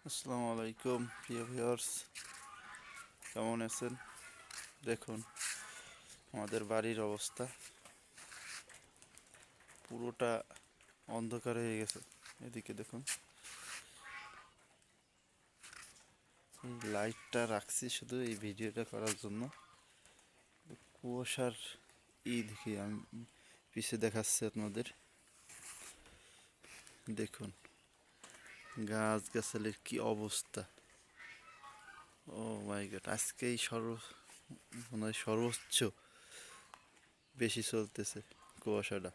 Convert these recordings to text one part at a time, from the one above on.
আসসালামু আলাইকুম প্রিয় ভিউয়ার্স, কেমন আছেন? দেখুন আমাদের বাড়ির অবস্থা, পুরোটা অন্ধকার হয়ে গেছে। এদিকে দেখুন, এই লাইটটা রাখছি শুধু এই ভিডিওটা করার জন্য। কুয়াশার দেখি আমি পিছে দেখাচ্ছি আপনাদের। দেখুন গাছ গাছালির কি অবস্থা! ও মাই গড, আজকেই মনে হয় সর্বোচ্চ বেশি চলতেছে কুয়াশাটা।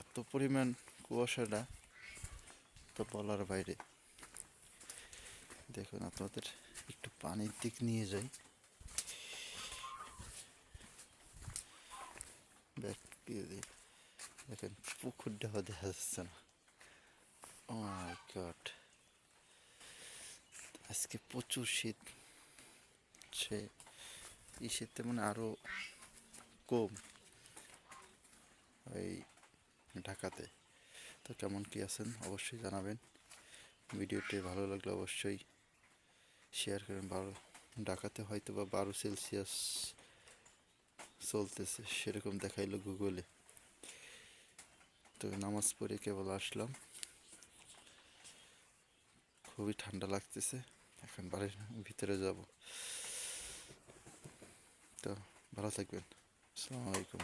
এত পরিমাণ কুয়াশাটা তো বলার বাইরে। দেখুন আপনাদের একটু পানির দিক নিয়ে যাই। দেখেন পুকুরটাও দেখা যাচ্ছে না। ও মাই গড, আজকে প্রচুর শীত। সে এই শীতে মানে আরো কম এই ঢাকাতে। তো কেমন কি আছেন অবশ্যই জানাবেন। ভিডিওটি ভালো লাগলে অবশ্যই শেয়ার করেন। ঢাকাতে হয়তো বা 12 সেলসিয়াস চলতেছে সেরকম দেখাইলো গুগলে। তো নামাজ পড়ে কেবল আসলাম, খুবই ঠান্ডা লাগতেছে। এখন বাড়ির ভিতরে যাব। তো ভালো থাকবেন। আসসালামু আলাইকুম।